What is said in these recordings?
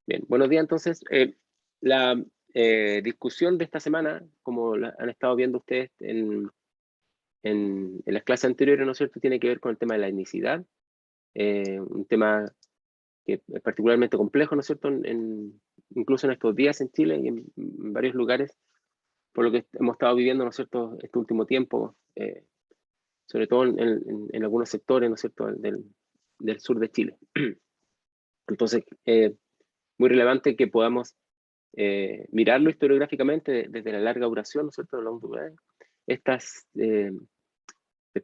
Bien, buenos días entonces. La discusión de esta semana, como la han estado viendo ustedes en las clases anteriores, ¿no es cierto?, tiene que ver con el tema de la etnicidad, un tema que es particularmente complejo, ¿no es cierto?, incluso en estos días en Chile y en varios lugares, por lo que hemos estado viviendo, ¿no es cierto?, este último tiempo, sobre todo en algunos sectores, ¿no es cierto?, del sur de Chile. Entonces, muy relevante que podamos mirarlo historiográficamente desde la larga duración, ¿no es cierto?, estas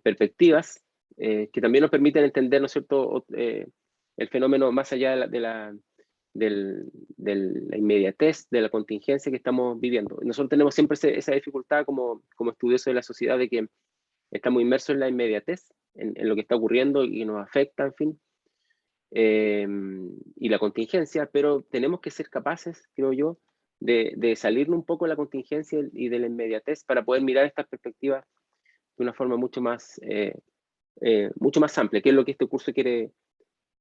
perspectivas que también nos permiten entender, ¿no es cierto?, el fenómeno más allá de la inmediatez, de la contingencia que estamos viviendo. Nosotros tenemos siempre esa dificultad como estudiosos de la sociedad de que estamos inmersos en la inmediatez, en lo que está ocurriendo y nos afecta, en fin, y la contingencia, pero tenemos que ser capaces, creo yo, de salirnos un poco de la contingencia y de la inmediatez para poder mirar estas perspectivas de una forma mucho más amplia, que es lo que este curso quiere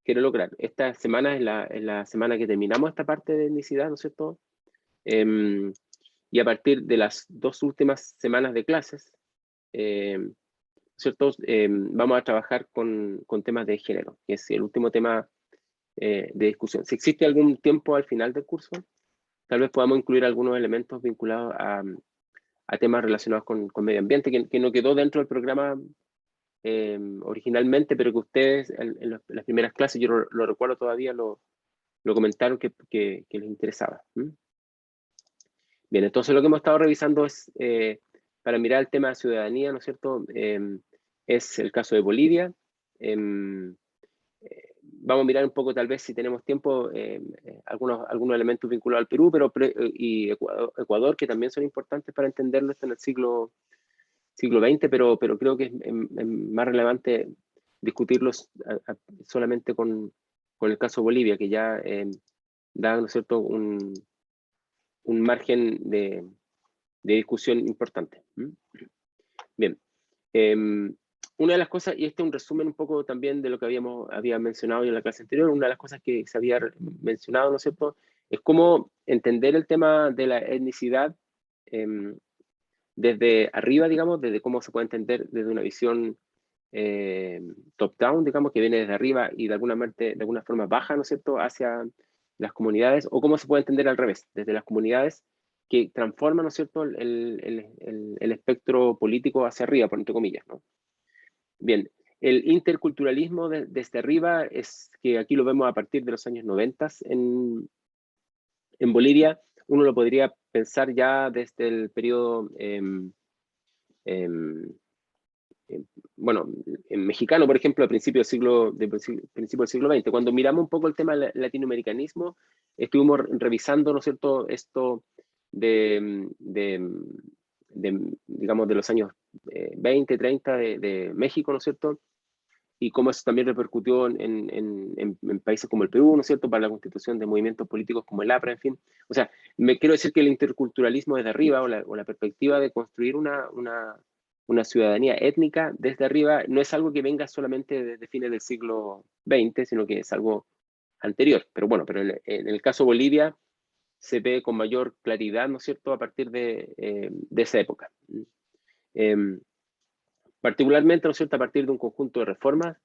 lograr. Esta semana es la semana que terminamos esta parte de etnicidad, ¿no es cierto? Y a partir de las dos últimas semanas de clases, ¿cierto? Vamos a trabajar con temas de género, que es el último tema de discusión. Si existe algún tiempo al final del curso, tal vez podamos incluir algunos elementos vinculados a temas relacionados con medio ambiente, que no quedó dentro del programa originalmente, pero que ustedes en las primeras clases, yo lo recuerdo todavía, lo comentaron que les interesaba. Bien, entonces lo que hemos estado revisando es, para mirar el tema de ciudadanía, ¿no es cierto?, es el caso de Bolivia. Vamos a mirar un poco, tal vez, si tenemos tiempo, algunos elementos vinculados al Perú y Ecuador, que también son importantes para entenderlo esto en el siglo XX, pero creo que es más relevante discutirlos solamente con el caso de Bolivia, que ya da, ¿no es cierto?, un margen de discusión importante. Bien. Una de las cosas, y este es un resumen un poco también de lo que había mencionado en la clase anterior, una de las cosas que se había mencionado, ¿no es cierto?, es cómo entender el tema de la etnicidad desde arriba, digamos, desde cómo se puede entender desde una visión top-down, digamos, que viene desde arriba y de alguna forma baja, ¿no es cierto?, hacia las comunidades, o cómo se puede entender al revés, desde las comunidades que transforman, ¿no es cierto?, el espectro político hacia arriba, por entre comillas, ¿no? Bien, el interculturalismo desde arriba es que aquí lo vemos a partir de los años 90 en Bolivia. Uno lo podría pensar ya desde el periodo, bueno, en mexicano, por ejemplo, a principios principio del siglo XX. Cuando miramos un poco el tema del latinoamericanismo, estuvimos revisando, ¿no es cierto?, esto digamos, de los años 20, 30 de México, ¿no es cierto?, y cómo eso también repercutió en países como el Perú, ¿no es cierto?, para la constitución de movimientos políticos como el APRA, en fin. O sea, me quiero decir que el interculturalismo desde arriba, o la perspectiva de construir una ciudadanía étnica desde arriba, no es algo que venga solamente desde fines del siglo XX, sino que es algo anterior. Pero bueno, pero en el caso de Bolivia se ve con mayor claridad, ¿no es cierto?, a partir de esa época. Particularmente, ¿no es cierto?, a partir de un conjunto de reformas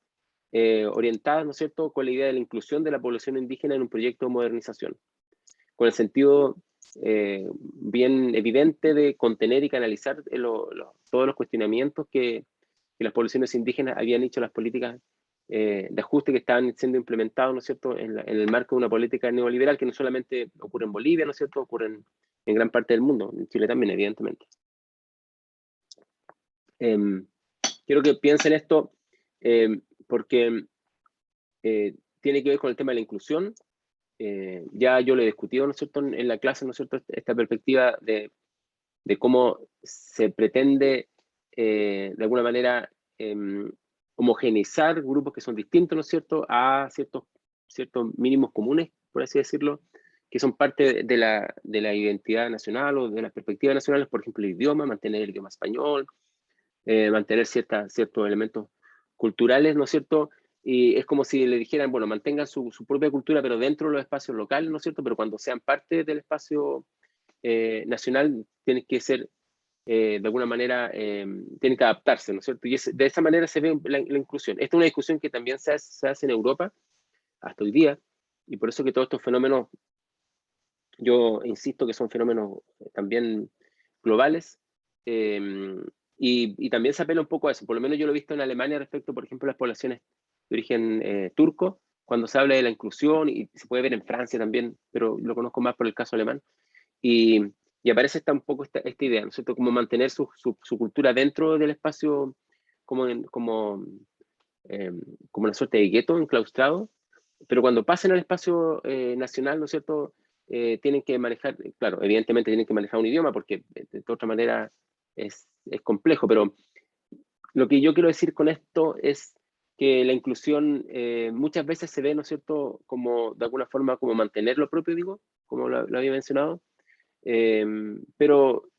orientadas, ¿no es cierto?, con la idea de la inclusión de la población indígena en un proyecto de modernización, con el sentido bien evidente de contener y canalizar todos los cuestionamientos que las poblaciones indígenas habían hecho a las políticas de ajuste que estaban siendo implementados, ¿no es cierto?, en el marco de una política neoliberal que no solamente ocurre en Bolivia, ¿no es cierto?, ocurre en gran parte del mundo, en Chile también, evidentemente. Quiero que piensen esto porque tiene que ver con el tema de la inclusión. Ya yo lo he discutido, ¿no es cierto?, en la clase, ¿no es cierto?, esta perspectiva de cómo se pretende de alguna manera homogeneizar grupos que son distintos, ¿no es cierto?, a ciertos mínimos comunes, por así decirlo, que son parte de la identidad nacional o de las perspectivas nacionales, por ejemplo, el idioma, mantener el idioma español, mantener ciertos elementos culturales, ¿no es cierto?, y es como si le dijeran, bueno, mantengan su propia cultura, pero dentro de los espacios locales, ¿no es cierto? Pero cuando sean parte del espacio nacional, tienen que ser, de alguna manera, tienen que adaptarse, ¿no es cierto? Y de esa manera se ve la inclusión. Esta es una discusión que también se hace en Europa hasta hoy día, y por eso que todos estos fenómenos, yo insisto que son fenómenos también globales, y también se apela un poco a eso. Por lo menos yo lo he visto en Alemania respecto, por ejemplo, a las poblaciones de origen turco, cuando se habla de la inclusión, y se puede ver en Francia también, pero lo conozco más por el caso alemán, y, y aparece un poco esta idea, ¿no es cierto? Como mantener su cultura dentro del espacio, como una suerte de gueto enclaustrado, pero cuando pasen al espacio nacional, ¿no es cierto? Tienen que manejar, claro, evidentemente tienen que manejar un idioma, porque de otra manera es complejo, pero lo que yo quiero decir con esto es que la inclusión muchas veces se ve, ¿no es cierto?, como de alguna forma como mantener lo propio, digo, como lo había mencionado, pero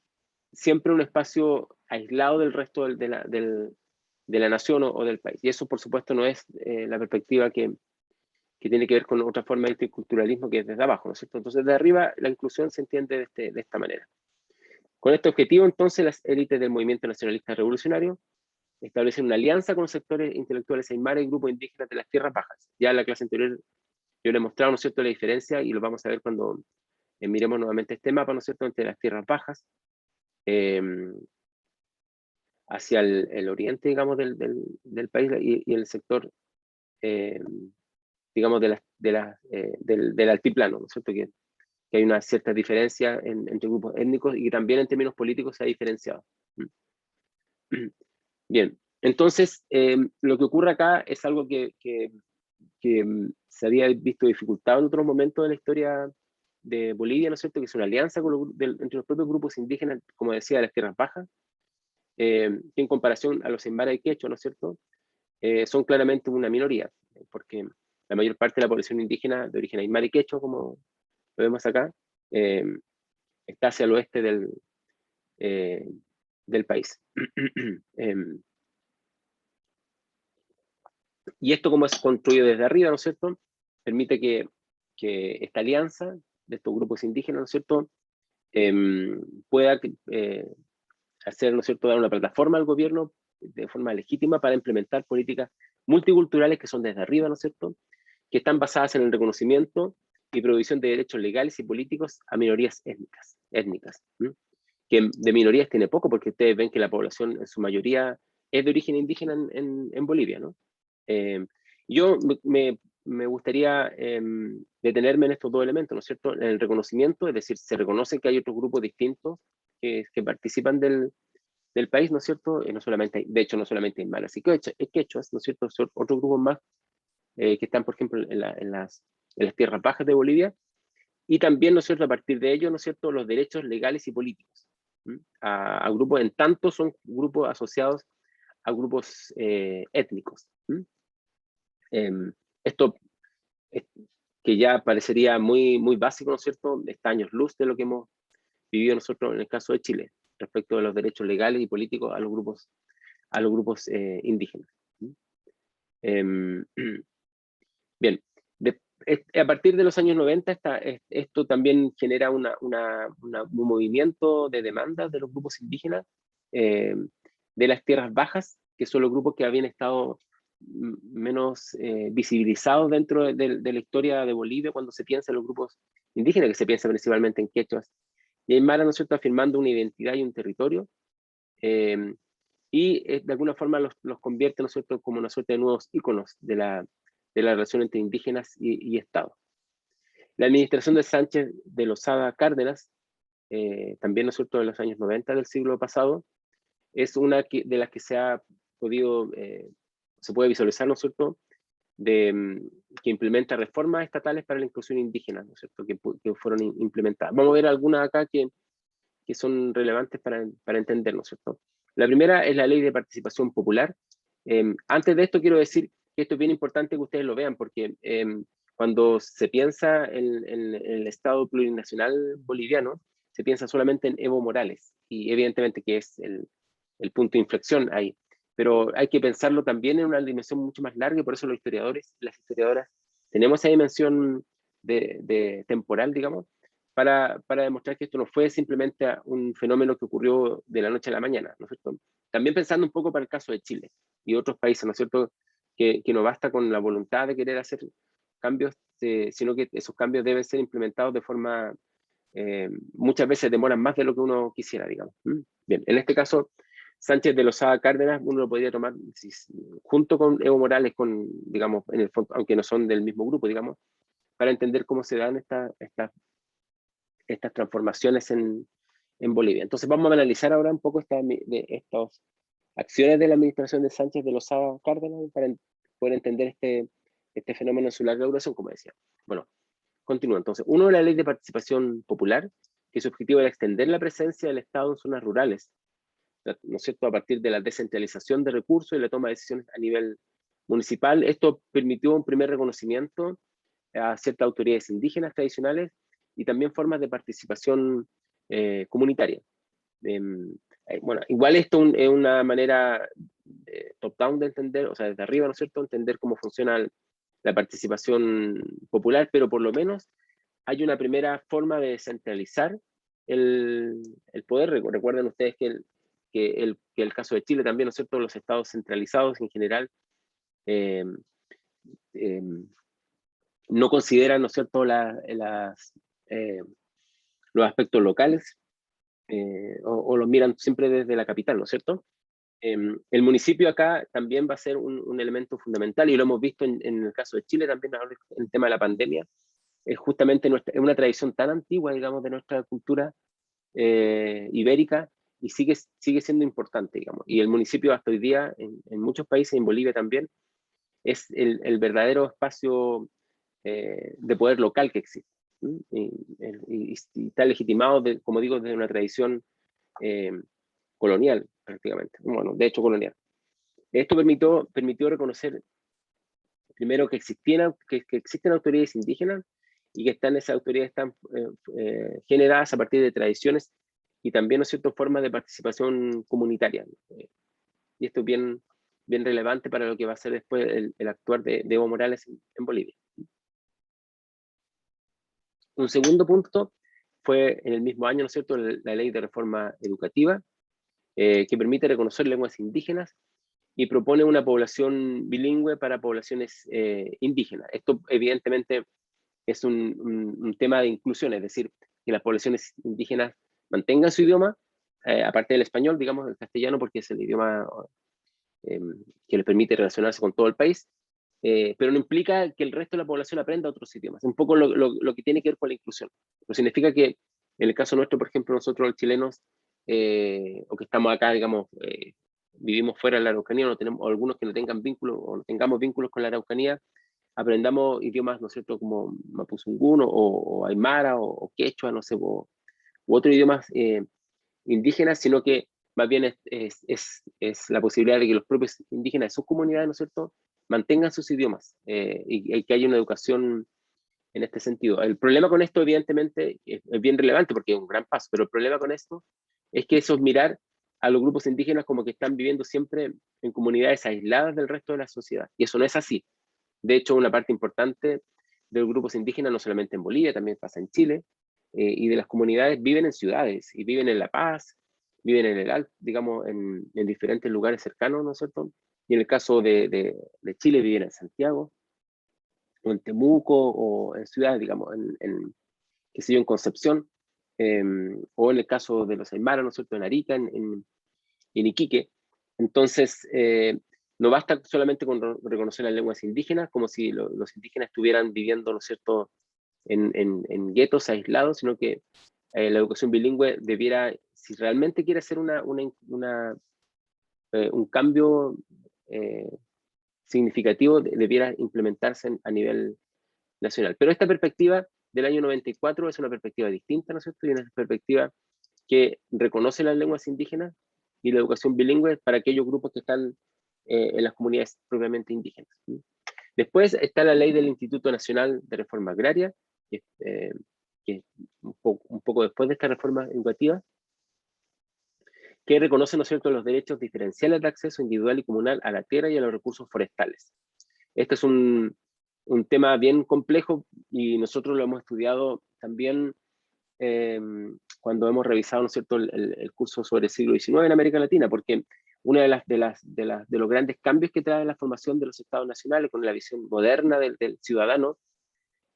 siempre un espacio aislado del resto de la nación o del país. Y eso, por supuesto, no es la perspectiva que tiene que ver con otra forma de interculturalismo, que es desde abajo, ¿no es cierto? Entonces, de arriba, la inclusión se entiende de esta manera. Con este objetivo, entonces, las élites del movimiento nacionalista revolucionario establecen una alianza con los sectores intelectuales aymaras y grupos indígenas de las tierras bajas. Ya en la clase anterior yo le he mostrado, ¿no es cierto?, la diferencia, y lo vamos a ver cuando miremos nuevamente este mapa, ¿no es cierto?, entre las tierras bajas, hacia el oriente, digamos, del país, y el sector, digamos, del altiplano, ¿no es cierto?, que hay una cierta diferencia entre grupos étnicos, y también en términos políticos se ha diferenciado. Bien, entonces, lo que ocurre acá es algo que se había visto dificultado en otros momentos de la historia de Bolivia, ¿no es cierto?, que es una alianza entre los propios grupos indígenas, como decía, de las tierras bajas, que en comparación a los aymara y quechua, ¿no es cierto?, son claramente una minoría, porque la mayor parte de la población indígena de origen aymara y quechua, como lo vemos acá, está hacia el oeste del país. Y esto, como es construido desde arriba, ¿no es cierto?, permite que esta alianza de estos grupos indígenas, ¿no es cierto?, pueda hacer, ¿no es cierto?, dar una plataforma al gobierno de forma legítima para implementar políticas multiculturales que son desde arriba, ¿no es cierto?, que están basadas en el reconocimiento y provisión de derechos legales y políticos a minorías étnicas, que de minorías tiene poco, porque ustedes ven que la población en su mayoría es de origen indígena en Bolivia, ¿no? Yo me gustaría detenerme en estos dos elementos, ¿no es cierto? En el reconocimiento, es decir, se reconoce que hay otros grupos distintos que participan del país, ¿no es cierto? No solamente, de hecho, no solamente aymaras y quechuas, ¿no es cierto? Son otros grupos más que están, por ejemplo, en las tierras bajas de Bolivia, y también, ¿no es cierto?, a partir de ello, ¿no es cierto?, los derechos legales y políticos a grupos, en tanto son grupos asociados a grupos étnicos. Esto que ya parecería muy, muy básico, ¿no es cierto?, está años luz de lo que hemos vivido nosotros en el caso de Chile, respecto de los derechos legales y políticos a los grupos indígenas. Bien, a partir de los años 90 esto también genera un movimiento de demandas de los grupos indígenas de las tierras bajas, que son los grupos que habían estado menos visibilizados dentro de la historia de Bolivia cuando se piensa en los grupos indígenas, que se piensa principalmente en quechuas y aymara, ¿no es cierto?, afirmando una identidad y un territorio, y de alguna forma los convierte, ¿no es cierto?, como una suerte de nuevos íconos de la relación entre indígenas y Estado. La administración de Sánchez de Lozada Cárdenas, también, ¿no es cierto?, de los años 90 del siglo pasado, es una de las que se ha podido, se puede visualizar, ¿no es cierto?, que implementa reformas estatales para la inclusión indígena, ¿no es cierto?, que fueron implementadas. Vamos a ver algunas acá que son relevantes para entender, ¿no es cierto? La primera es la Ley de Participación Popular. Antes de esto quiero decir que esto es bien importante que ustedes lo vean, porque cuando se piensa en el Estado plurinacional boliviano, se piensa solamente en Evo Morales, y evidentemente que es el punto de inflexión ahí. pero hay que pensarlo también en una dimensión mucho más larga, y por eso los historiadores, las historiadoras, tenemos esa dimensión de temporal, digamos, para demostrar que esto no fue simplemente un fenómeno que ocurrió de la noche a la mañana, ¿no es cierto? También pensando un poco para el caso de Chile y otros países, ¿no es cierto?, que no basta con la voluntad de querer hacer cambios, sino que esos cambios deben ser implementados de forma, muchas veces demoran más de lo que uno quisiera, digamos. Bien, en este caso, Sánchez de Lozada Cárdenas, uno lo podría tomar junto con Evo Morales, digamos, en el fondo, aunque no son del mismo grupo, digamos, para entender cómo se dan estas transformaciones en Bolivia. Entonces vamos a analizar ahora un poco estas acciones de la administración de Sánchez de Lozada Cárdenas para poder entender este fenómeno en su larga duración, como decía. Bueno, continúa. Entonces, uno de la ley de participación popular, que su objetivo era extender la presencia del Estado en zonas rurales, ¿no es cierto?, a partir de la descentralización de recursos y la toma de decisiones a nivel municipal. Esto permitió un primer reconocimiento a ciertas autoridades indígenas tradicionales y también formas de participación comunitaria. Bueno, igual esto es una manera top-down de entender, o sea, desde arriba, ¿no es cierto?, entender cómo funciona la participación popular, pero por lo menos hay una primera forma de descentralizar el poder. Recuerden ustedes que el caso de Chile también, ¿no es cierto?, los estados centralizados en general eh, eh, no consideran, ¿no es cierto?, los aspectos locales, o los miran siempre desde la capital, ¿no es cierto? El municipio acá también va a ser un elemento fundamental, y lo hemos visto en el caso de Chile también, ahora en el tema de la pandemia. Es justamente es una tradición tan antigua, digamos, de nuestra cultura ibérica, y sigue siendo importante, digamos. Y el municipio hasta hoy día, en muchos países, en Bolivia también, es el verdadero espacio de poder local que existe. Y está legitimado, como digo, desde una tradición eh, colonial, prácticamente. Bueno, de hecho colonial. Esto permitió reconocer primero que existen autoridades indígenas, y que esas autoridades están generadas a partir de tradiciones y también, ¿no es cierto?, formas de participación comunitaria. Y esto es bien relevante para lo que va a ser después el actuar de Evo Morales en Bolivia. Un segundo punto fue en el mismo año, ¿no es cierto?, la ley de reforma educativa, que permite reconocer lenguas indígenas y propone una población bilingüe para poblaciones indígenas. Esto evidentemente es un tema de inclusión, es decir, que las poblaciones indígenas mantengan su idioma, aparte del español, digamos, el castellano, porque es el idioma que les permite relacionarse con todo el país, pero no implica que el resto de la población aprenda otros idiomas. Un poco lo que tiene que ver con la inclusión. No significa que en el caso nuestro, por ejemplo, nosotros los chilenos, o que estamos acá, digamos, vivimos fuera de la Araucanía, no tenemos, o algunos que no tengan vínculos, o no tengamos vínculos con la Araucanía, aprendamos idiomas, ¿no es cierto?, como mapuzungún, o aymara, o quechua, no sé, u otros idiomas indígenas, sino que más bien es la posibilidad de que los propios indígenas de sus comunidades, ¿no es cierto?, mantengan sus idiomas, y que haya una educación en este sentido. El problema con esto, evidentemente, es bien relevante porque es un gran paso, pero el problema con esto es que eso es mirar a los grupos indígenas como que están viviendo siempre en comunidades aisladas del resto de la sociedad, y eso no es así. De hecho, una parte importante de los grupos indígenas, no solamente en Bolivia, también pasa en Chile, y de las comunidades viven en ciudades, y viven en La Paz, viven en el Alto, digamos, en diferentes lugares cercanos, ¿no es cierto? Y en el caso de Chile, viven en Santiago, o en Temuco, o en ciudades, digamos, qué sé yo, en Concepción, o en el caso de los Aymaras, ¿no es cierto?, en Arica, en Iquique. Entonces, no basta solamente con reconocer las lenguas indígenas, como si los indígenas estuvieran viviendo, ¿no es cierto?, en guetos aislados, sino que la educación bilingüe debiera, si realmente quiere hacer un cambio significativo, debiera implementarse a nivel nacional. Pero esta perspectiva del año 94 es una perspectiva distinta, ¿no es cierto?, y una perspectiva que reconoce las lenguas indígenas y la educación bilingüe para aquellos grupos que están en las comunidades propiamente indígenas. Después está la ley del Instituto Nacional de Reforma Agraria, que un poco después de esta reforma educativa, que reconoce, ¿no es cierto?, los derechos diferenciales de acceso individual y comunal a la tierra y a los recursos forestales. Este es un tema bien complejo y nosotros lo hemos estudiado también cuando hemos revisado, ¿no es cierto?, el curso sobre el siglo XIX en América Latina, porque uno de los grandes cambios que trae la formación de los estados nacionales con la visión moderna del ciudadano,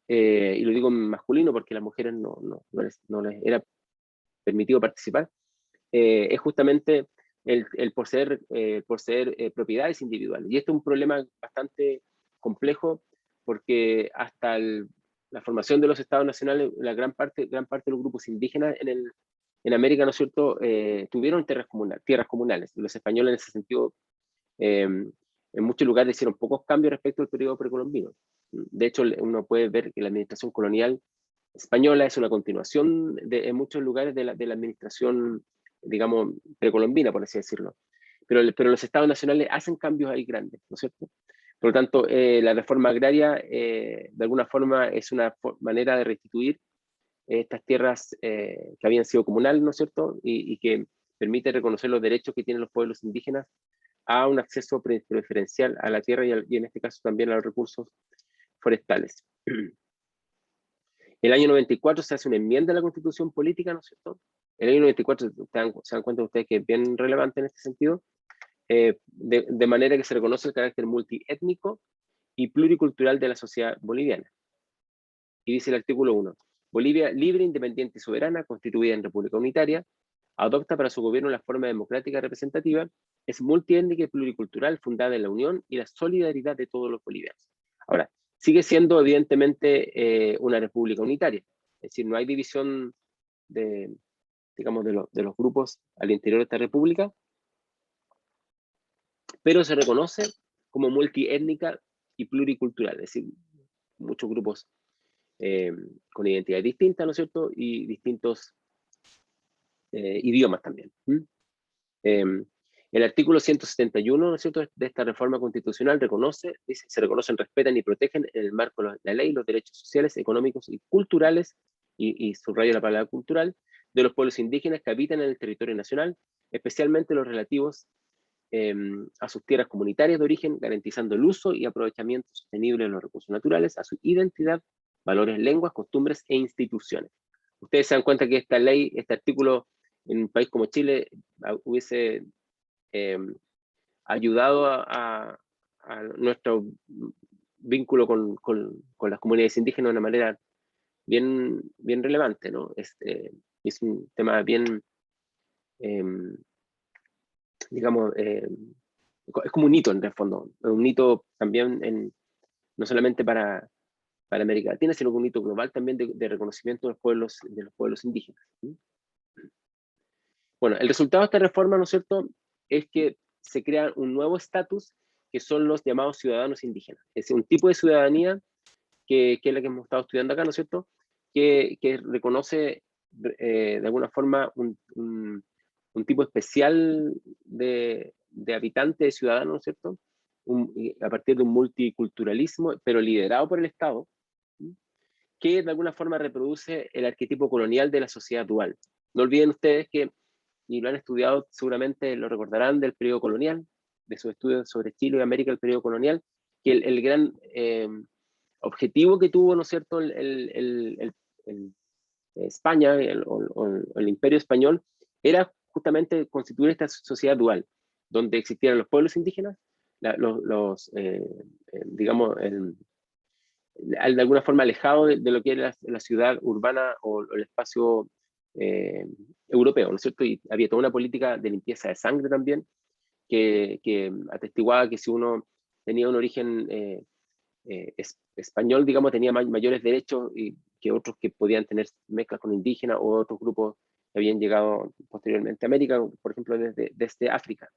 y lo digo en masculino porque a las mujeres no les era permitido participar, es justamente el poseer propiedades individuales. Y esto es un problema bastante complejo porque hasta la formación de los estados nacionales, la gran parte de los grupos indígenas en América, ¿no es cierto?, tuvieron tierras comunales. Los españoles en ese sentido, en muchos lugares hicieron pocos cambios respecto al periodo precolombino. De hecho, uno puede ver que la administración colonial española es una continuación en muchos lugares de la administración, digamos, precolombina, por así decirlo. Pero los estados nacionales hacen cambios ahí grandes, ¿no es cierto? Por lo tanto, la reforma agraria, de alguna forma, es una manera de restituir estas tierras que habían sido comunales, ¿no es cierto? Y que permite reconocer los derechos que tienen los pueblos indígenas a un acceso preferencial a la tierra y en este caso también a los recursos forestales. El año 94 se hace una enmienda a la Constitución Política, ¿no es cierto? El año 94, se dan cuenta ustedes que es bien relevante en este sentido, de manera que se reconoce el carácter multiétnico y pluricultural de la sociedad boliviana. Y dice el artículo 1, Bolivia, libre, independiente y soberana, constituida en república unitaria, adopta para su gobierno la forma democrática representativa, es multiétnica y pluricultural, fundada en la unión y la solidaridad de todos los bolivianos. Ahora, sigue siendo evidentemente una república unitaria, es decir, no hay división digamos, de los grupos al interior de esta república, pero se reconoce como multiétnica y pluricultural, es decir, muchos grupos con identidad distinta, ¿no es cierto? Y distintos idiomas también. El artículo 171, ¿no es cierto?, de esta reforma constitucional dice, se reconocen, respetan y protegen en el marco de la ley los derechos sociales, económicos y culturales, y subrayo la palabra cultural, de los pueblos indígenas que habitan en el territorio nacional, especialmente los relativos a sus tierras comunitarias de origen, garantizando el uso y aprovechamiento sostenible de los recursos naturales, a su identidad, valores, lenguas, costumbres e instituciones. Ustedes se dan cuenta que esta ley, este artículo, en un país como Chile, hubiese ayudado a nuestro vínculo con las comunidades indígenas de una manera bien relevante, ¿no? Es un tema bien, digamos, es como un hito en el fondo, un hito también no solamente para América Latina, sino un hito global también de reconocimiento de los pueblos indígenas. Bueno, el resultado de esta reforma, ¿no es cierto?, es que se crea un nuevo estatus que son los llamados ciudadanos indígenas. Es un tipo de ciudadanía que es la que hemos estado estudiando acá, ¿no es cierto?, que reconoce de alguna forma un tipo especial de habitante, de ciudadano, ¿no es cierto?, a partir de un multiculturalismo, pero liderado por el Estado, que de alguna forma reproduce el arquetipo colonial de la sociedad dual. No olviden ustedes que, y lo han estudiado, seguramente lo recordarán del periodo colonial, de sus estudios sobre Chile y América, el periodo colonial, que el gran objetivo que tuvo, ¿no es cierto?, España, el imperio español, era justamente constituir esta sociedad dual, donde existieran los pueblos indígenas, digamos, de alguna forma alejado de lo que era la ciudad urbana o el espacio europeo, ¿no es cierto? Y había toda una política de limpieza de sangre también, que atestiguaba que si uno tenía un origen español, digamos, tenía mayores derechos que otros que podían tener mezclas con indígenas o otros grupos que habían llegado posteriormente a América, por ejemplo, desde África.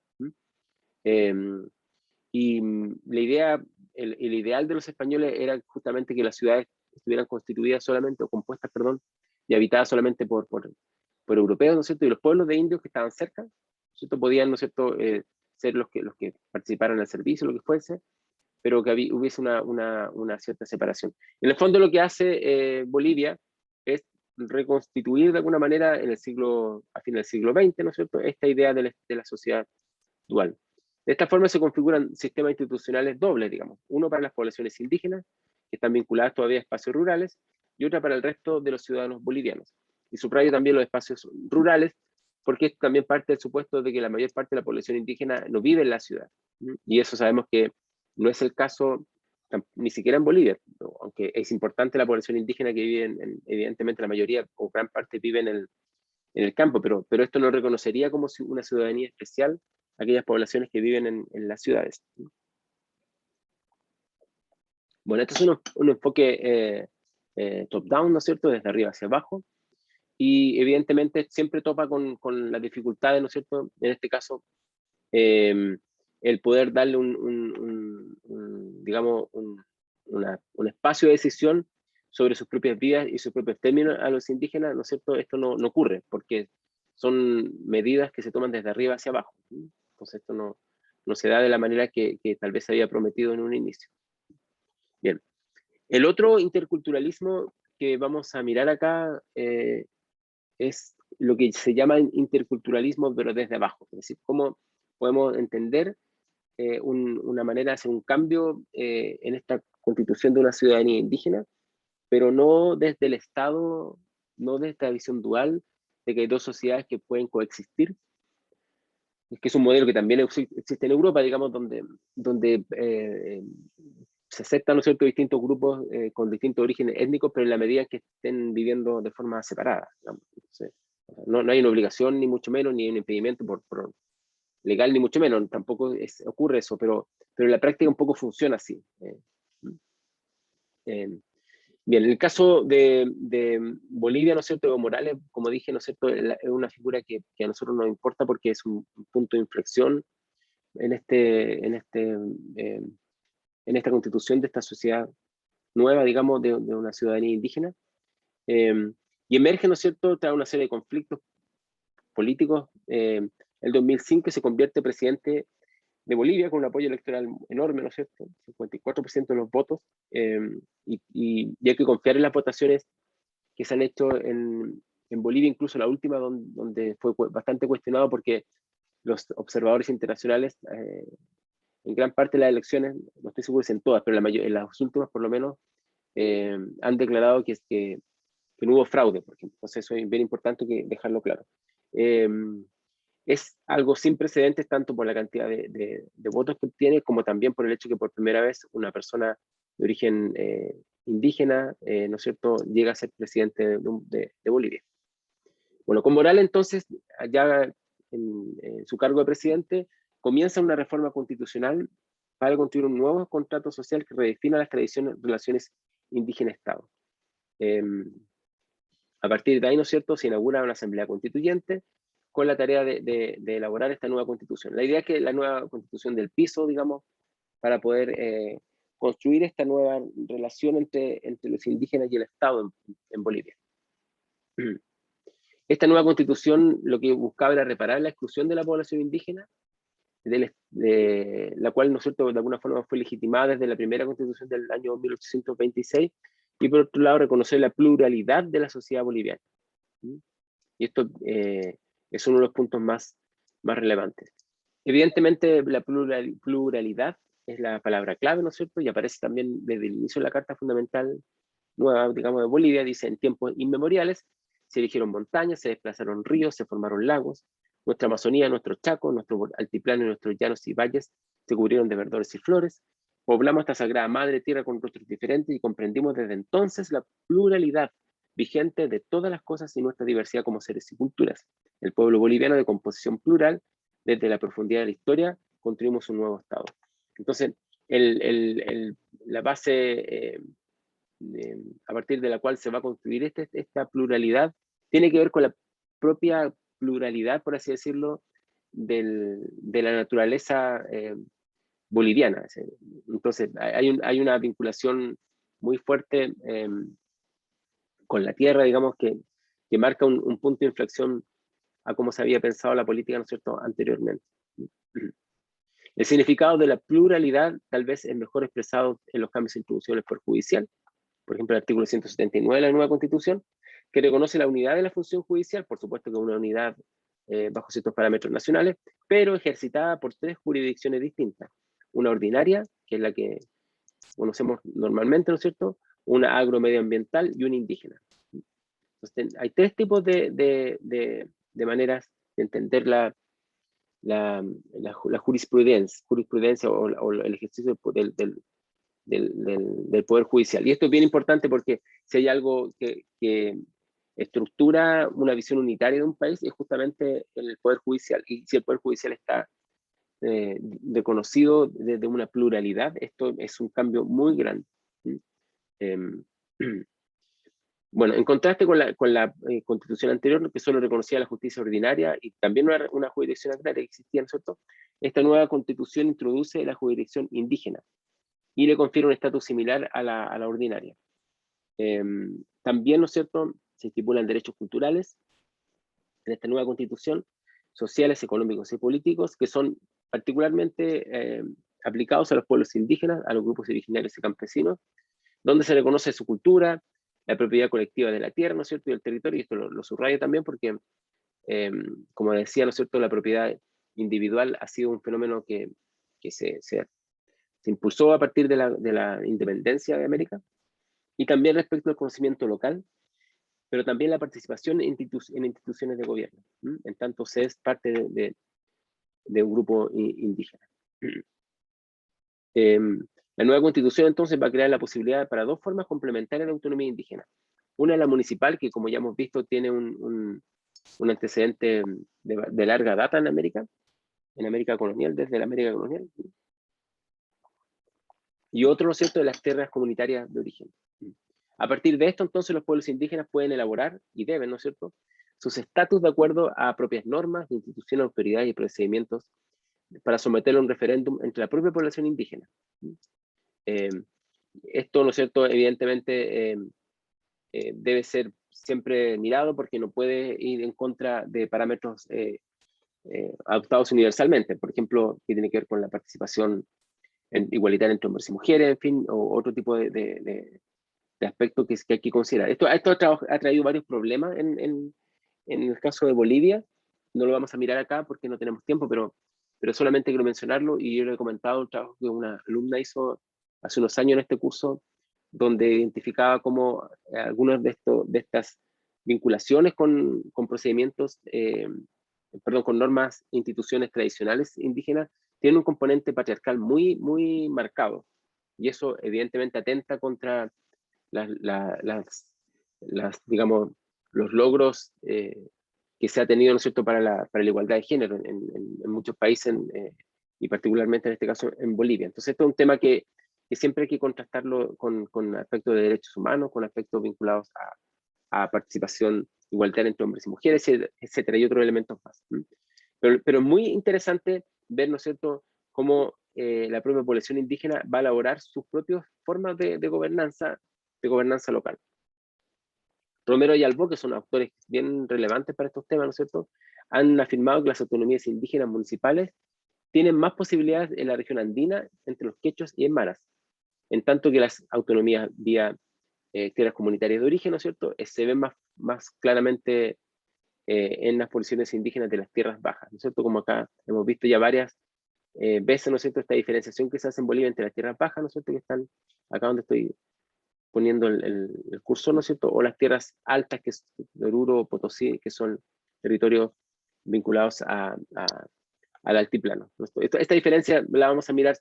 Y la idea, el ideal de los españoles era justamente que las ciudades estuvieran constituidas solamente, o compuestas, perdón, y habitadas solamente por europeos, ¿no es cierto? Y los pueblos de indios que estaban cerca, ¿no es cierto?, podían, ¿no es cierto?, ser los que participaran al servicio, lo que fuese, pero que hubiese una cierta separación. En el fondo lo que hace Bolivia es reconstituir de alguna manera a fin del siglo XX, ¿no es cierto?, esta idea de la sociedad dual. De esta forma se configuran sistemas institucionales dobles, digamos, uno para las poblaciones indígenas, que están vinculadas todavía a espacios rurales, y otra para el resto de los ciudadanos bolivianos. Y subrayo también los espacios rurales, porque esto también parte del supuesto de que la mayor parte de la población indígena no vive en la ciudad. Y eso sabemos que no es el caso ni siquiera en Bolivia, aunque es importante la población indígena que vive, evidentemente la mayoría o gran parte vive en el campo, pero esto no reconocería como una ciudadanía especial a aquellas poblaciones que viven en las ciudades. Bueno, esto es un enfoque top-down, ¿no es cierto?, desde arriba hacia abajo, y evidentemente siempre topa con las dificultades, ¿no es cierto?, en este caso, el poder darle digamos, un espacio de decisión sobre sus propias vidas y sus propios términos a los indígenas, ¿no es cierto? Esto no ocurre, porque son medidas que se toman desde arriba hacia abajo. Entonces esto no se da de la manera que tal vez se había prometido en un inicio. Bien. El otro interculturalismo que vamos a mirar acá es lo que se llama interculturalismo, pero desde abajo. Es decir, cómo podemos entender una manera de hacer un cambio en esta constitución de una ciudadanía indígena, pero no desde el Estado, no desde esta visión dual de que hay dos sociedades que pueden coexistir. Es que es un modelo que también existe en Europa, digamos, donde se aceptan, ¿no es cierto?, distintos grupos con distintos orígenes étnicos, pero en la medida que estén viviendo de forma separada. Entonces, no hay una obligación, ni mucho menos, ni un impedimento por legal, ni mucho menos, tampoco ocurre eso, pero en la práctica un poco funciona así. Bien, en el caso de Bolivia, ¿no es cierto?, Evo Morales, como dije, ¿no es cierto?, es una figura que a nosotros nos importa porque es un punto de inflexión en esta constitución de esta sociedad nueva, digamos, de una ciudadanía indígena. Y emerge, ¿no es cierto?, tras una serie de conflictos políticos. El 2005 se convierte presidente de Bolivia con un apoyo electoral enorme, ¿no es cierto?, 54% de los votos, y hay que confiar en las votaciones que se han hecho en Bolivia, incluso la última, donde fue bastante cuestionado porque los observadores internacionales, en gran parte de las elecciones, no estoy seguro si en todas, pero en las últimas por lo menos, han declarado que no hubo fraude, por ejemplo. Entonces eso es bien importante dejarlo claro. Es algo sin precedentes, tanto por la cantidad de votos que obtiene, como también por el hecho que por primera vez una persona de origen indígena, ¿no es cierto?, llega a ser presidente de Bolivia. Bueno, con Morales entonces, ya en su cargo de presidente, comienza una reforma constitucional para construir un nuevo contrato social que redefina las relaciones indígena-Estado. A partir de ahí, ¿no es cierto?, se inaugura una asamblea constituyente con la tarea de elaborar esta nueva constitución. La idea es que la nueva constitución del piso, digamos, para poder construir esta nueva relación entre los indígenas y el Estado en Bolivia. Esta nueva constitución lo que buscaba era reparar la exclusión de la población indígena, de la cual, ¿no es cierto?, de alguna forma fue legitimada desde la primera constitución del año 1826, y por otro lado reconocer la pluralidad de la sociedad boliviana. Y esto es uno de los puntos más relevantes. Evidentemente la pluralidad es la palabra clave, ¿no es cierto?, y aparece también desde el inicio de la Carta Fundamental Nueva, digamos, de Bolivia. Dice: en tiempos inmemoriales se erigieron montañas, se desplazaron ríos, se formaron lagos, nuestra Amazonía, nuestro Chaco, nuestro altiplano y nuestros llanos y valles se cubrieron de verdores y flores, poblamos esta sagrada madre tierra con rostros diferentes y comprendimos desde entonces la pluralidad vigente de todas las cosas y nuestra diversidad como seres y culturas. El pueblo boliviano de composición plural, desde la profundidad de la historia, construimos un nuevo Estado. Entonces, la base a partir de la cual se va a construir esta pluralidad tiene que ver con la propia pluralidad, por así decirlo, de la naturaleza boliviana. Entonces, hay una vinculación muy fuerte con la tierra, digamos, que marca un punto de inflexión a cómo se había pensado la política, ¿no es cierto?, anteriormente. El significado de la pluralidad tal vez es mejor expresado en los cambios introducidos en el Poder Judicial, por ejemplo, el artículo 179 de la nueva Constitución, que reconoce la unidad de la función judicial, por supuesto que una unidad bajo ciertos parámetros nacionales, pero ejercitada por 3 jurisdicciones distintas. Una ordinaria, que es la que conocemos normalmente, ¿no es cierto? Una agromedioambiental y una indígena. Entonces, hay 3 tipos de maneras de entender la jurisprudencia o el ejercicio del Poder Judicial. Y esto es bien importante porque si hay algo que estructura una visión unitaria de un país es justamente el Poder Judicial. Y si el Poder Judicial está reconocido desde una pluralidad, esto es un cambio muy grande. Bueno, en contraste con la constitución anterior, que solo reconocía la justicia ordinaria y también una jurisdicción agraria que existía, ¿no es cierto? Esta nueva constitución introduce la jurisdicción indígena y le confiere un estatus similar a la ordinaria. También, ¿no es cierto?, se estipulan derechos culturales en esta nueva constitución, sociales, económicos y políticos, que son particularmente aplicados a los pueblos indígenas, a los grupos originarios y campesinos, donde se reconoce su cultura, la propiedad colectiva de la tierra, ¿no es cierto?, y el territorio, y esto lo subrayo también porque, como decía, ¿no es cierto?, la propiedad individual ha sido un fenómeno que se impulsó a partir de la independencia de América, y también respecto al conocimiento local, pero también la participación en instituciones de gobierno, en tanto se es parte de un grupo indígena. La nueva constitución entonces va a crear la posibilidad para 2 formas complementarias de autonomía indígena. Una es la municipal, que como ya hemos visto tiene un antecedente de larga data en América colonial, desde la América colonial. Y otro, ¿no es cierto?, de las tierras comunitarias de origen. A partir de esto, entonces, los pueblos indígenas pueden elaborar, y deben, ¿no es cierto?, sus estatus de acuerdo a propias normas, instituciones, autoridades y procedimientos para someterlo a un referéndum entre la propia población indígena. Esto, ¿no es cierto?, evidentemente debe ser siempre mirado porque no puede ir en contra de parámetros adoptados universalmente. Por ejemplo, que tiene que ver con la participación igualitaria entre hombres y mujeres, en fin, o otro tipo de aspectos que hay que considerar. Esto ha traído varios problemas en el caso de Bolivia. No lo vamos a mirar acá porque no tenemos tiempo, pero solamente quiero mencionarlo, y yo le he comentado un trabajo que una alumna hizo hace unos años en este curso, donde identificaba cómo algunas de estas vinculaciones con procedimientos, perdón, con normas, instituciones tradicionales indígenas, tienen un componente patriarcal muy, muy marcado. Y eso evidentemente atenta contra digamos, los logros que se ha tenido, ¿no es cierto?, para la igualdad de género en muchos países, y particularmente en este caso en Bolivia. Entonces, esto es un tema que siempre hay que contrastarlo con aspectos de derechos humanos, con aspectos vinculados a participación igualitaria entre hombres y mujeres, etcétera, y otros elementos más. Pero es muy interesante ver, ¿no es cierto?, cómo la propia población indígena va a elaborar sus propias formas de gobernanza local. Romero y Albó, que son autores bien relevantes para estos temas, ¿no es cierto?, han afirmado que las autonomías indígenas municipales tienen más posibilidades en la región andina entre los quechuas y aymaras, en tanto que las autonomías vía tierras comunitarias de origen, ¿no es cierto?, se ven más claramente en las poblaciones indígenas de las tierras bajas, ¿no es cierto?, como acá hemos visto ya varias veces, ¿no es cierto?, esta diferenciación que se hace en Bolivia entre las tierras bajas, ¿no es cierto?, que están acá donde estoy poniendo el cursor, ¿no es cierto?, o las tierras altas, que es Oruro, Potosí, que son territorios vinculados al altiplano. Esta diferencia la vamos a mirar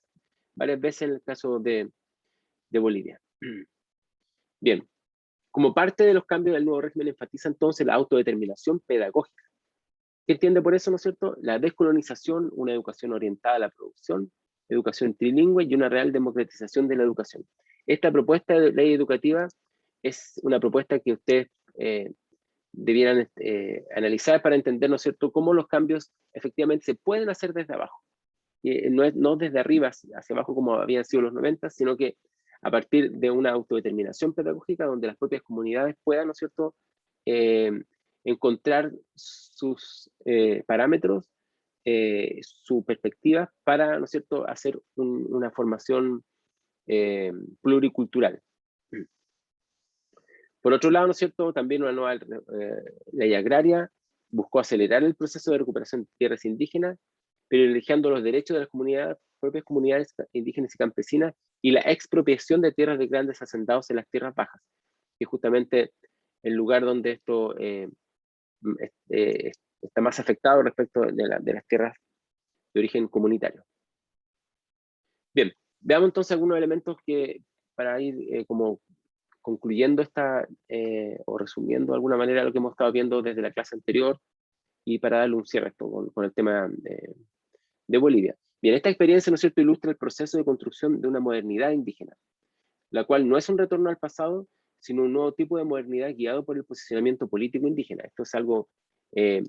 varias veces en el caso de Bolivia. Bien, como parte de los cambios del nuevo régimen enfatiza entonces la autodeterminación pedagógica. ¿Qué entiende por eso, no es cierto? La descolonización, una educación orientada a la producción, educación trilingüe y una real democratización de la educación. Esta propuesta de ley educativa es una propuesta que ustedes debieran analizar para entender, ¿no es cierto?, cómo los cambios efectivamente se pueden hacer desde abajo. No desde arriba hacia abajo como habían sido los 90, sino que a partir de una autodeterminación pedagógica donde las propias comunidades puedan, ¿no es cierto?, encontrar sus parámetros, su perspectiva para, ¿no es cierto?, hacer una formación pluricultural. Por otro lado, ¿no es cierto?, también una nueva ley agraria buscó acelerar el proceso de recuperación de tierras indígenas, privilegiando los derechos de las comunidades, propias comunidades indígenas y campesinas, y la expropiación de tierras de grandes hacendados en las tierras bajas, que es justamente el lugar donde esto está más afectado respecto de las tierras de origen comunitario. Bien, veamos entonces algunos elementos que, para ir como concluyendo o resumiendo de alguna manera lo que hemos estado viendo desde la clase anterior, y para darle un cierre con el tema de Bolivia. Bien, esta experiencia, ¿no es cierto?, ilustra el proceso de construcción de una modernidad indígena, la cual no es un retorno al pasado, sino un nuevo tipo de modernidad guiado por el posicionamiento político indígena. Esto es algo que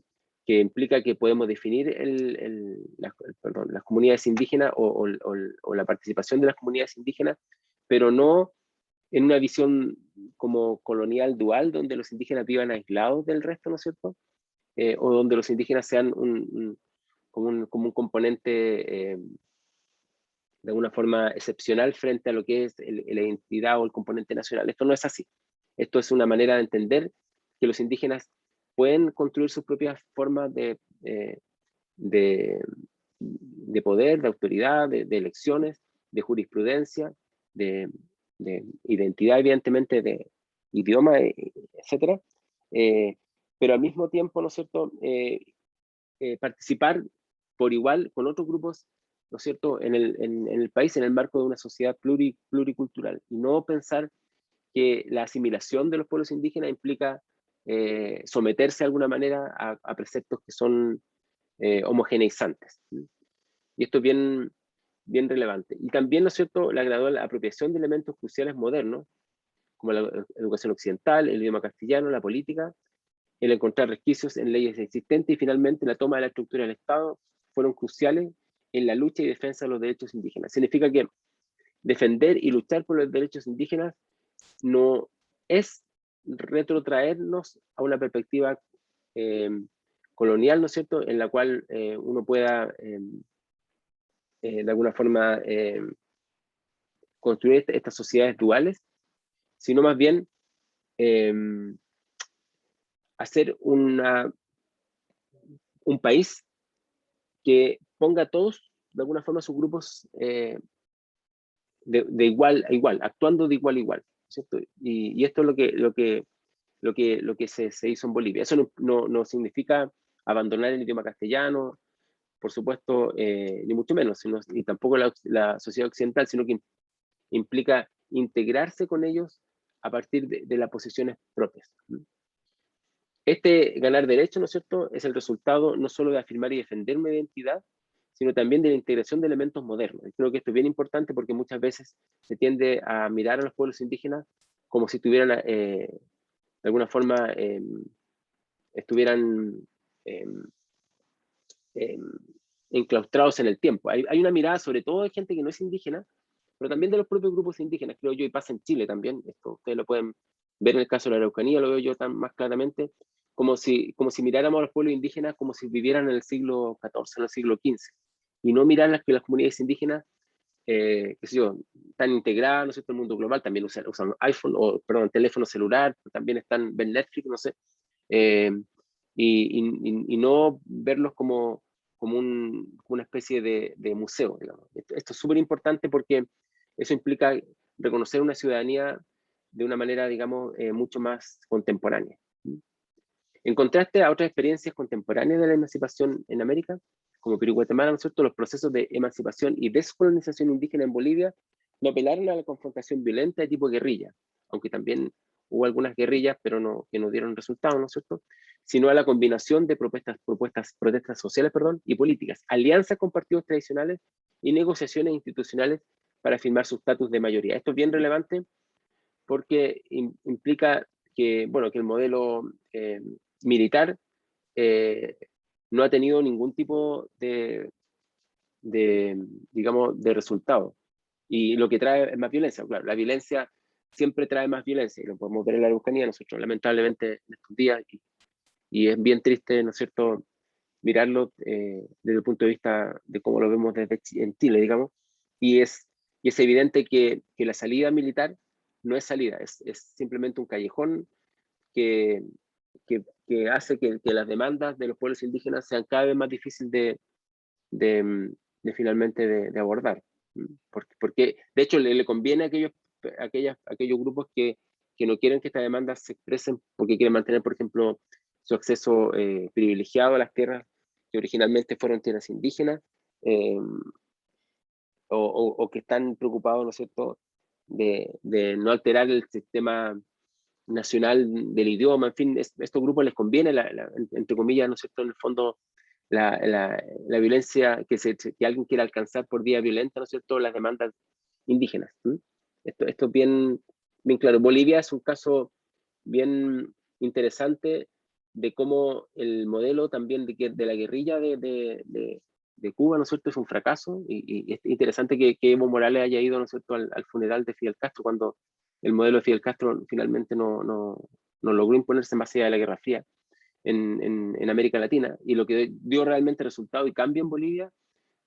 implica que podemos definir las comunidades indígenas o la participación de las comunidades indígenas, pero no en una visión como colonial dual, donde los indígenas vivan aislados del resto, ¿no es cierto? O donde los indígenas sean como un componente de alguna forma excepcional frente a lo que es la identidad o el componente nacional. Esto no es así. Esto es una manera de entender que los indígenas pueden construir sus propias formas de poder, de autoridad, de elecciones, de jurisprudencia, de identidad, evidentemente, de idioma, etcétera. Pero al mismo tiempo, ¿no es cierto?, participar por igual con otros grupos, ¿no es cierto?, en el país, en el marco de una sociedad pluricultural, y no pensar que la asimilación de los pueblos indígenas implica someterse de alguna manera a preceptos que son homogeneizantes. Y esto es bien relevante. Y también, ¿no es cierto?, la gradual apropiación de elementos cruciales modernos, como la educación occidental, el idioma castellano, la política, el encontrar resquicios en leyes existentes y finalmente la toma de la estructura del Estado fueron cruciales en la lucha y defensa de los derechos indígenas. Significa que defender y luchar por los derechos indígenas no es retrotraernos a una perspectiva colonial, ¿no es cierto?, en la cual uno pueda de alguna forma construir estas sociedades duales, sino más bien hacer un país que ponga a todos, de alguna forma, sus grupos de igual a igual, actuando de igual a igual, ¿cierto? Y esto es lo que se hizo en Bolivia. Eso no significa abandonar el idioma castellano, por supuesto, ni mucho menos, y tampoco la sociedad occidental, sino que implica integrarse con ellos a partir de las posiciones propias. Este ganar derecho, ¿no es cierto?, es el resultado no solo de afirmar y defender una identidad, sino también de la integración de elementos modernos. Y creo que esto es bien importante porque muchas veces se tiende a mirar a los pueblos indígenas como si tuvieran, de alguna forma, estuvieran enclaustrados en el tiempo. Hay una mirada sobre todo de gente que no es indígena, pero también de los propios grupos indígenas, creo yo, y pasa en Chile también. Esto ustedes lo pueden ver en el caso de la Araucanía, lo veo yo más claramente, como si miráramos a los pueblos indígenas como si vivieran en el siglo XIV, en el siglo XV, y no mirar las comunidades indígenas, qué sé yo, están integradas, ¿no es cierto?, el mundo global, también usan iPhone, teléfono celular, también ven Netflix, no sé, y no verlos como una especie de museo, digamos. Esto es súper importante porque eso implica reconocer una ciudadanía de una manera, digamos, mucho más contemporánea. En contraste a otras experiencias contemporáneas de la emancipación en América, como Perú y Guatemala, ¿no es cierto?, los procesos de emancipación y descolonización indígena en Bolivia no apelaron a la confrontación violenta de tipo guerrilla, aunque también hubo algunas guerrillas, pero que no dieron resultados, ¿no es cierto?, sino a la combinación de protestas sociales, y políticas, alianzas con partidos tradicionales y negociaciones institucionales para firmar su estatus de mayoría. Esto es bien relevante porque implica que, bueno, que el modelo militar no ha tenido ningún tipo digamos, de resultado. Y lo que trae es más violencia. Claro, la violencia siempre trae más violencia, y lo podemos ver en la Araucanía nosotros, lamentablemente, en estos días, y es bien triste, ¿no es cierto?, mirarlo desde el punto de vista de cómo lo vemos en Chile, digamos, y es evidente que la salida militar no es salida, es simplemente un callejón que hace que las demandas de los pueblos indígenas sean cada vez más difíciles de finalmente de abordar. Porque de hecho le conviene a aquellos grupos que no quieren que estas demandas se expresen porque quieren mantener, por ejemplo, su acceso privilegiado a las tierras que originalmente fueron tierras indígenas, o que están preocupados, ¿no es cierto?, de no alterar el sistema nacional del idioma. En fin, estos grupos les conviene, entre comillas, ¿no es cierto?, en el fondo, la violencia que alguien quiera alcanzar por vía violenta, ¿no es cierto?, las demandas indígenas. Esto es bien claro. Bolivia es un caso bien interesante de cómo el modelo también de la guerrilla de Cuba, ¿no es cierto?, es un fracaso, y es interesante que Evo Morales haya ido, ¿no es cierto?, al funeral de Fidel Castro, cuando el modelo de Fidel Castro finalmente no logró imponerse más allá de la Guerra Fría en América Latina, y lo que dio realmente resultado y cambio en Bolivia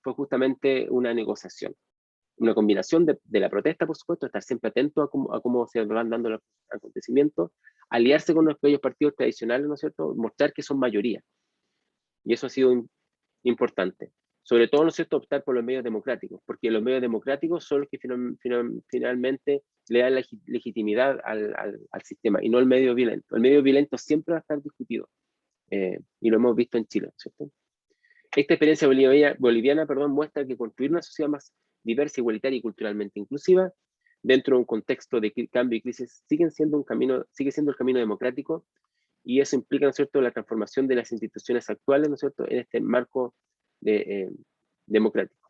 fue justamente una negociación, una combinación de la protesta, por supuesto, estar siempre atento a cómo se van dando los acontecimientos, aliarse con aquellos partidos tradicionales, ¿no es cierto?, mostrar que son mayoría, y eso ha sido importante. Sobre todo, ¿no es cierto?, optar por los medios democráticos, porque los medios democráticos son los que finalmente le dan la legitimidad al sistema, y no el medio violento. El medio violento siempre va a estar discutido, y lo hemos visto en Chile, ¿cierto? Esta experiencia boliviana, muestra que construir una sociedad más diversa, igualitaria y culturalmente inclusiva, dentro de un contexto de cambio y crisis, sigue siendo el camino democrático, y eso implica, ¿no es cierto?, la transformación de las instituciones actuales, ¿no es cierto?, en este marco democrático.